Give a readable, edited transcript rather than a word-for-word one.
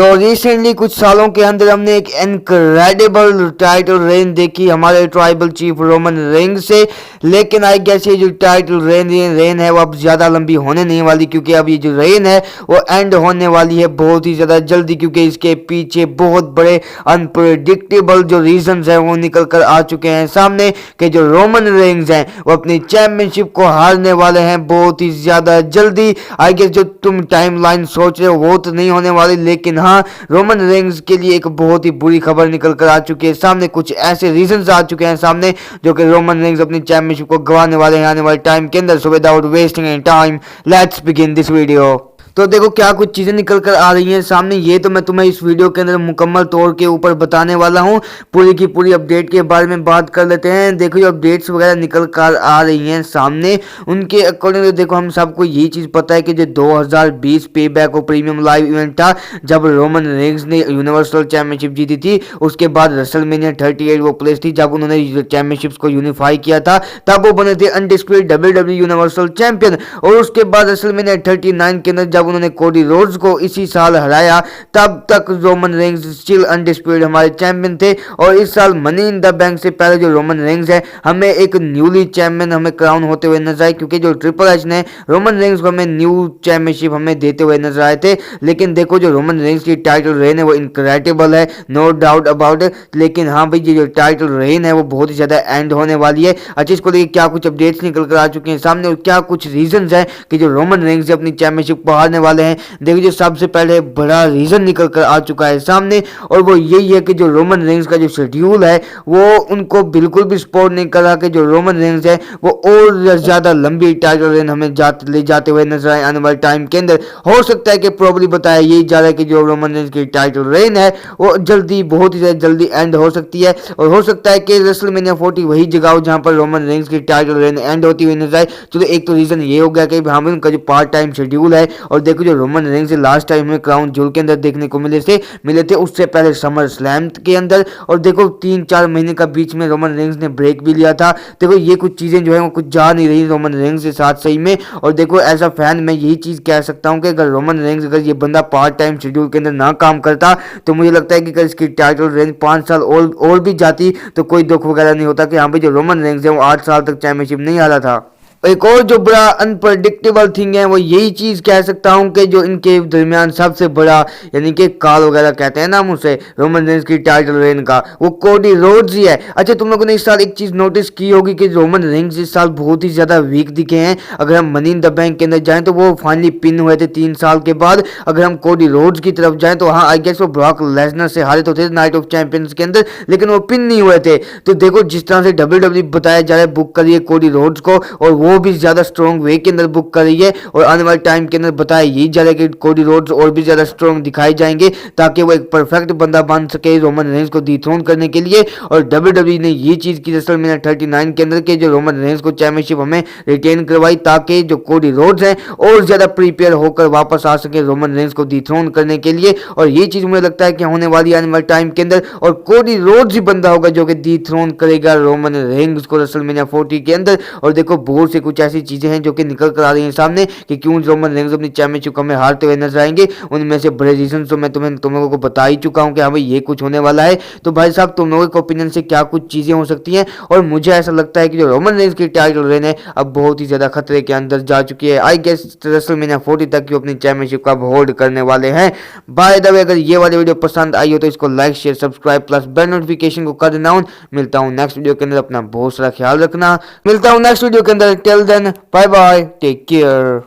तो रिसेंटली कुछ सालों के अंदर हमने एक इनक्रेडिबल टाइटल रेन देखी हमारे ट्राइबल चीफ रोमन रेंग्स से। लेकिन आई गेस ये जो टाइटल रेन है वो अब ज़्यादा लंबी होने नहीं वाली, क्योंकि अब ये जो रेन है वो एंड होने वाली है बहुत ही ज़्यादा जल्दी, क्योंकि इसके पीछे बहुत बड़े अनप्रेडिक्टेबल जो रीजंस हैं वो निकल कर आ चुके हैं सामने कि जो रोमन रेंग्स हैं वो अपनी चैंपियनशिप को हारने वाले हैं बहुत ही ज़्यादा जल्दी। आई गेस जो तुम टाइमलाइन सोच रहे हो वो तो नहीं होने वाली, लेकिन हाँ रोमन रेंग्स के लिए एक बहुत ही बुरी खबर निकल कर आ चुकी है सामने। कुछ ऐसे रीजंस आ चुके हैं सामने जो कि रोमन रेंग्स अपनी चैंपियनशिप को गंवाने वाले हैं आने वाले टाइम के अंदर। So without wasting any time let's begin this video. तो देखो क्या कुछ चीज़ें निकल कर आ रही हैं सामने, ये तो मैं तुम्हें इस वीडियो के अंदर मुकम्मल तौर के ऊपर बताने वाला हूँ। पूरी की पूरी अपडेट के बारे में बात कर लेते हैं। देखो जो अपडेट्स वगैरह निकल कर आ रही हैं सामने उनके अकॉर्डिंग तो देखो हम सबको यही चीज़ पता है कि जो 2020 पे बैक और प्रीमियम लाइव इवेंट था जब रोमन रेंग्स ने यूनिवर्सल चैंपियनशिप जीती थी, उसके बाद रेसलमेनिया 38 वो प्लेस थी जब उन्होंने चैंपियनशिप्स को यूनिफाई किया था, तब वो बने थे अनडिस्प्यूटेड WWE यूनिवर्सल चैंपियन। और उसके बाद रेसलमेनिया 39 के अंदर जब उन्होंने कोडी रोड्स को इसी साल हराया तब तक रोमन रेंग्स स्टिल अनडिस्प्यूटेड हमारे चैंपियन थे। और इस साल मनी इन द बैंक से पहले जो रोमन रेंग्स है हमें एक न्यूली चैंपियन हमें क्राउन होते हुए नजर आए, क्योंकि जो ट्रिपल एच ने रोमन रेंग्स को हमें न्यू चैंपियनशिप हमें देते हुए नजर आए थे। लेकिन देखो जो रोमन रेंग्स की टाइटल रेन है वो इनक्रेडिबल है, नो डाउट अबाउट इट। लेकिन हाँ भाई ये जो टाइटल रेन है वो बहुत ही ज्यादा एंड होने वाली है। अच्छा इसको लेकर क्या कुछ अपडेट्स निकल कर आ चुके हैं सामने और क्या कुछ रीजन है कि जो रोमन रेंग्स अपनी चैंपियनशिप को हारने वाले हैं। देखिए जो सबसे पहले बड़ा रीजन निकल कर आ चुका है सामने और वो यही है कि जो रोमन रेंग्स का जो शेड्यूल है वो उनको बिल्कुल भी सपोर्ट नहीं कर रहा कि जो रोमन रेंग्स है वो और ज्यादा लंबी टाइटल रेन हमें ले जाते हुए नजर आए आने वाले टाइम के अंदर। हो सकता है कि प्रॉब्ली बताया यही जा रहा है कि जो रोमन रेंग्स की टाइटल रेन है वो जल्दी बहुत ही जल्दी एंड हो सकती है। और हो सकता है कि रेसलमेनिया 40 वही जगह हो जहां पर रोमन रेंग्स की टाइटल रेन एंड होती हुई नजर आए। तो एक तो रीजन ये हो गया कि हाँ उनका जो पार्ट टाइम शेड्यूल है। और देखो जो रोमन रेंग्स से लास्ट टाइम हमें क्राउन ज्वेल के अंदर देखने को मिले थे उससे पहले समर स्लैम के अंदर। और देखो 3-4 महीने का बीच में रोमन रेंग्स ने ब्रेक भी लिया था। देखो ये कुछ चीजें जो है वो कुछ जा नहीं रही रोमन रेंग्स के साथ सही में। और देखो एज अ फैन मैं यही चीज कह सकता हूँ कि अगर रोमन रेंग्स अगर ये बंदा पार्ट टाइम शेड्यूल के अंदर ना काम करता तो मुझे लगता है कि अगर इसकी टाइटल रेंज 5 साल और भी जाती तो कोई दुख वगैरह नहीं होता कि हाँ भाई जो रोमन रेंग्स है वो 8 साल तक चैंपियनशिप नहीं हारा था। एक और जो बड़ा अनप्रडिक्टेबल थिंग है वो यही चीज कह सकता हूं कि जो इनके दरमियान सबसे बड़ा यानी कि काल वगैरह कहते हैं ना मुझसे रोमन रेंग्स की टाइटल रेन का, वो कोडी रोड्स ही है। अच्छा तुम लोगों ने इस साल एक चीज नोटिस की होगी कि रोमन रेंग्स इस साल बहुत ही ज्यादा वीक दिखे हैं। अगर हम मनी इन द बैंक के अंदर जाएं तो वो फाइनली पिन हुए थे 3 साल के बाद। अगर हम कोडी रोड्स की तरफ जाएं तो हाँ आई गेस वो ब्रॉक लेसनर से हारे तो थे नाइट ऑफ चैंपियंस के अंदर, लेकिन वो पिन नहीं हुए थे। तो देखो जिस तरह से WWE बताया जा रहा है बुक करिए कोडी रोड्स को और वो भी ज्यादा स्ट्रॉन्ग वे के अंदर बुक कर रही है। और आने वाले टाइम के अंदर बताया यही जा रहा है कि कोडी रोड्स और भी ज्यादा स्ट्रॉन्ग दिखाई जाएंगे ताकि वो एक परफेक्ट बंदा बन सके रोमन रेंग्स को डिथ्रोन करने के लिए। और WWE ने ये चीज की रेसलमेनिया 39 के अंदर के जो रोमन रेंग्स को चैंपियनशिप हमें रिटेन करवाई ताकि जो कोडी रोड्स हैं और ज्यादा प्रिपेयर होकर वापस आ सके रोमन रेंग्स को डिथ्रोन करने के लिए। और ये चीज मुझे लगता है कि होने वाली आने वाले टाइम के अंदर और कोडी रोड्स ही बंदा होगा जो कि डिथ्रोन करेगा रोमन रेंग्स को रेसलमेनिया 40 के अंदर। और देखो बहुत से कुछ ऐसी चीजें हैं जो कि निकल कर आ रही हैं सामने कि क्यों रोमन रेंग्स अपनी चैंपियनशिप में हारते हुए नजर आएंगे। उनमें से बड़े रीजन तो मैं तुम लोगों को बता ही चुका हूं कि हाँ भाई ये कुछ होने वाला है। तो भाई साहब तुम लोगों के ओपिनियन से क्या कुछ चीजें हो सकती हैं। और मुझे ऐसा लगता है कि जो रोमन रेंग्स की टाइटल रेन है अब बहुत ही ज्यादा खतरे के अंदर जा चुकी है। आई गेस रेसलमेनिया 40 तक अपनी चैंपियनशिप का होल्ड करने वाले हैं। बाय द वे अगर ये वाली वीडियो पसंद आई हो तो इसको like share subscribe plus bell notification को कर देना। मिलता हूं नेक्स्ट वीडियो के अंदर, अपना बहुत सारा ख्याल रखना। मिलता हूं नेक्स्ट वीडियो के अंदर, till then bye bye, take care.